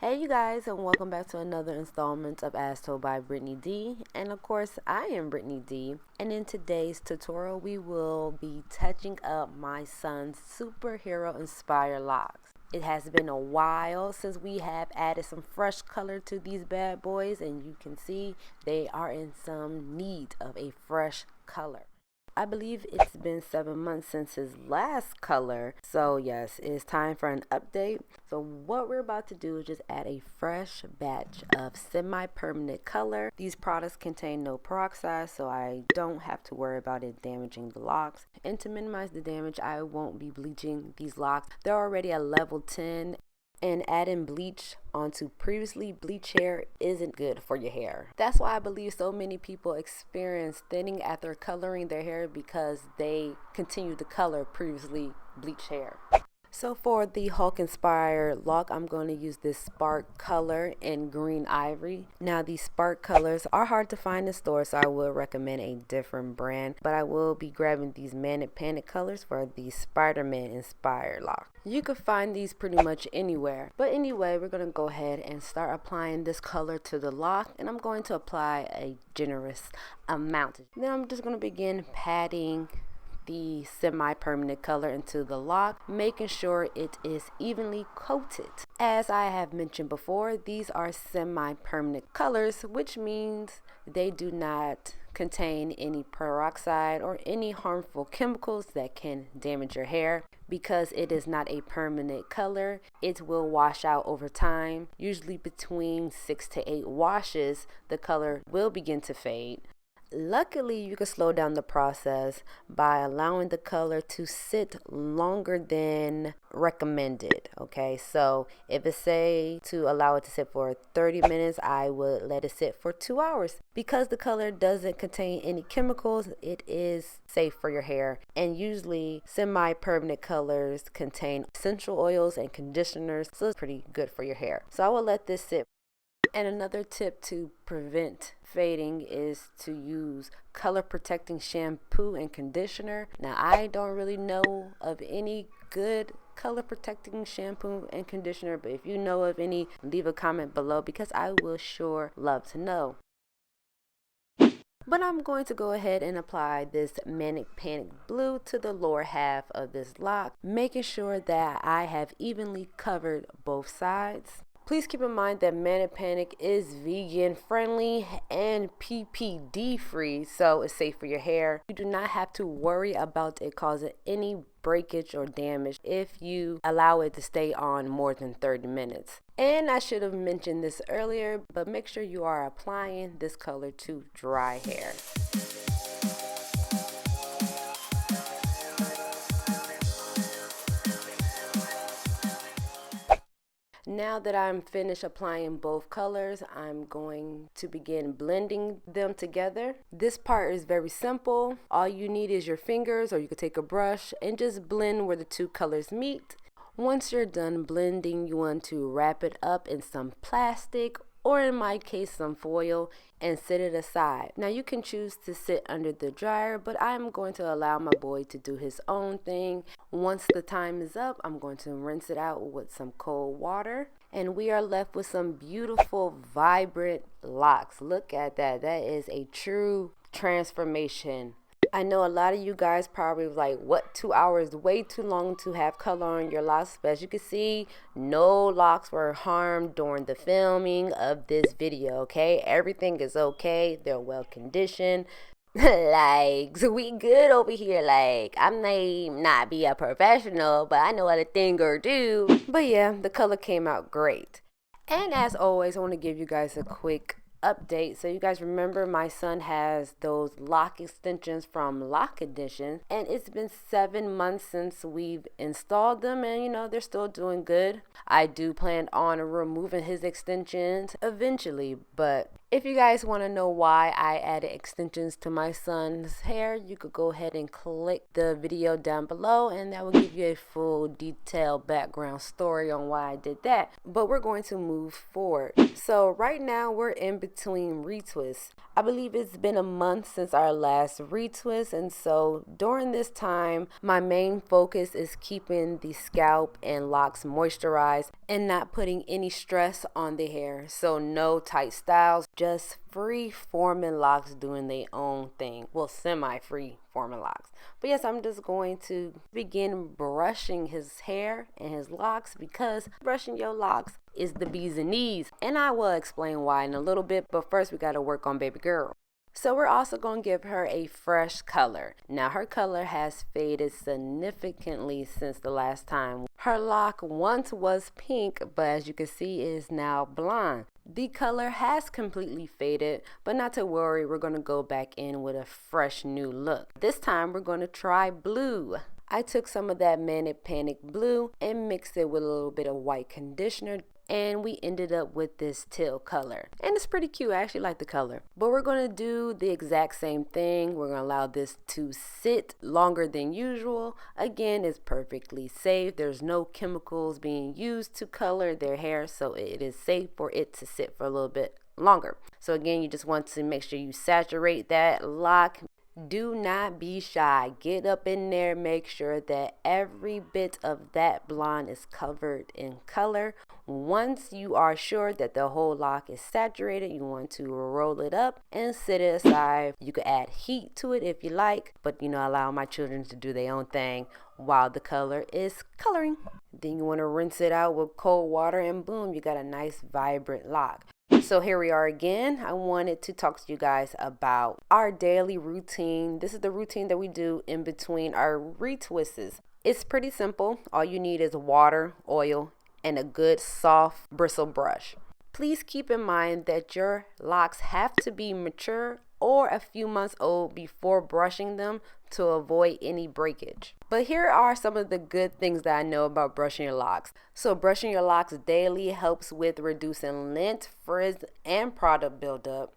Hey you guys, and welcome back to another installment of As Told by Brittany D. And of course, I am Brittany D. And in today's tutorial, we will be touching up my son's superhero inspired locks. It has been a while since we have added some fresh color to these bad boys, and you can see they are in some need of a fresh color. I believe it's been 7 months since his last color, so yes, it's time for an update. So what we're about to do is just add a fresh batch of semi-permanent color. These products contain no peroxide, so I don't have to worry about it damaging the locks. And to minimize the damage, I won't be bleaching these locks. They're already at level 10. And adding bleach onto previously bleached hair isn't good for your hair. That's why I believe so many people experience thinning after coloring their hair, because they continue to color previously bleached hair. So for the Loc Inspired Loc, I'm going to use this Spark color in Green Ivory. Now these Spark colors are hard to find in stores, so I will recommend a different brand. But I will be grabbing these SemiPermanent Colors for the Spider-Man Inspired Loc. You can find these pretty much anywhere. But anyway, we're going to go ahead and start applying this color to the lock. And I'm going to apply a generous amount. Then I'm just going to begin patting the semi-permanent color into the lock, making sure it is evenly coated. As I have mentioned before, these are semi-permanent colors, which means they do not contain any peroxide or any harmful chemicals that can damage your hair. Because it is not a permanent color, it will wash out over time. Usually between 6 to 8 washes, the color will begin to fade. Luckily, you can slow down the process by allowing the color to sit longer than recommended. Okay, so if it say to allow it to sit for 30 minutes, I would let it sit for 2 hours. Because the color doesn't contain any chemicals, it is safe for your hair. And usually semi-permanent colors contain essential oils and conditioners, so it's pretty good for your hair. So I will let this sit. And another tip to prevent fading is to use color protecting shampoo and conditioner. Now I don't really know of any good color protecting shampoo and conditioner, but if you know of any, leave a comment below, because I will sure love to know. But I'm going to go ahead and apply this Manic Panic Blue to the lower half of this lock, making sure that I have evenly covered both sides. Please keep in mind that Manic Panic is vegan friendly and PPD free, so it's safe for your hair. You do not have to worry about it causing any breakage or damage if you allow it to stay on more than 30 minutes. And I should have mentioned this earlier, but make sure you are applying this color to dry hair. Now that I'm finished applying both colors, I'm going to begin blending them together. This part is very simple. All you need is your fingers, or you could take a brush and just blend where the two colors meet. Once you're done blending, you want to wrap it up in some plastic, or in my case some foil, and set it aside. Now you can choose to sit under the dryer, but I'm going to allow my boy to do his own thing. Once the time is up, I'm going to rinse it out with some cold water, and we are left with some beautiful vibrant locks. Look at that. That is a true transformation. I know a lot of you guys probably like, what, 2 hours, way too long to have color on your locks. But as you can see, no locks were harmed during the filming of this video, okay? Everything is okay. They're well conditioned. Like, so we good over here. Like, I may not be a professional, but I know what a thing or do. But yeah, the color came out great. And as always, I want to give you guys a quick update. So you guys remember my son has those lock extensions from Loc Edition, and it's been 7 months since we've installed them, and you know, they're still doing good. I do plan on removing his extensions eventually, but If you guys want to know why I added extensions to my son's hair, you could go ahead and click the video down below and that will give you a full detailed background story on why I did that. But we're going to move forward. So right now we're in between retwists. I believe it's been a month since our last retwist, and so during this time my main focus is keeping the scalp and locks moisturized and not putting any stress on the hair. So no tight styles, just free forming locks doing their own thing. Well, semi-free forming locks. But yes, I'm just going to begin brushing his hair and his locks because brushing your locks is the bees and knees. And I will explain why in a little bit, but first we got to work on baby girl. So we're also going to give her a fresh color. Now her color has faded significantly since the last time. Her lock once was pink, but as you can see is now blonde. The color has completely faded, but not to worry, we're going to go back in with a fresh new look. This time we're going to try blue. I took some of that Manic Panic blue and mixed it with a little bit of white conditioner, and we ended up with this teal color. And it's pretty cute. I actually like the color. But we're going to do the exact same thing. We're going to allow this to sit longer than usual. Again, it's perfectly safe. There's no chemicals being used to color their hair, so it is safe for it to sit for a little bit longer. So again, you just want to make sure you saturate that lock. Do not be shy. Get up in there. Make sure that every bit of that blonde is covered in color. Once you are sure that the whole lock is saturated, you want to roll it up and set it aside. You could add heat to it if you like, but allow my children to do their own thing while the color is coloring. Then you want to rinse it out with cold water and boom, you got a nice vibrant lock. So here we are again. I wanted to talk to you guys about our daily routine. This is the routine that we do in between our retwists. It's pretty simple. All you need is water, oil, and a good soft bristle brush. Please keep in mind that your locks have to be mature or a few months old before brushing them to avoid any breakage. But here are some of the good things that I know about brushing your locks. So brushing your locks daily helps with reducing lint, frizz, and product buildup.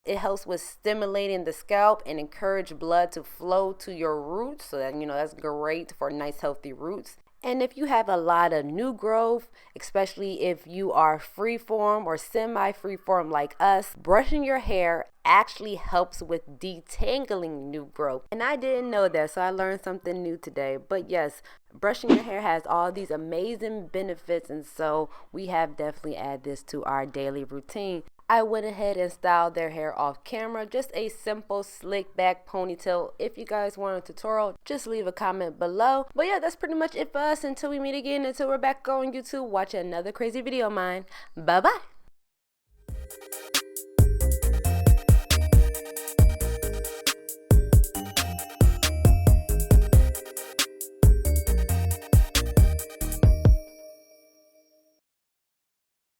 It helps with stimulating the scalp and encourage blood to flow to your roots. So that, that's great for nice healthy roots. And if you have a lot of new growth, especially if you are freeform or semi-freeform like us, brushing your hair actually helps with detangling new growth. And I didn't know that, so I learned something new today. But yes, brushing your hair has all these amazing benefits, and so we have definitely added this to our daily routine. I went ahead and styled their hair off camera, just a simple slick back ponytail. If you guys want a tutorial, just leave a comment below. But yeah, that's pretty much it for us until we meet again, until we're back on YouTube watching another crazy video of mine. Bye bye.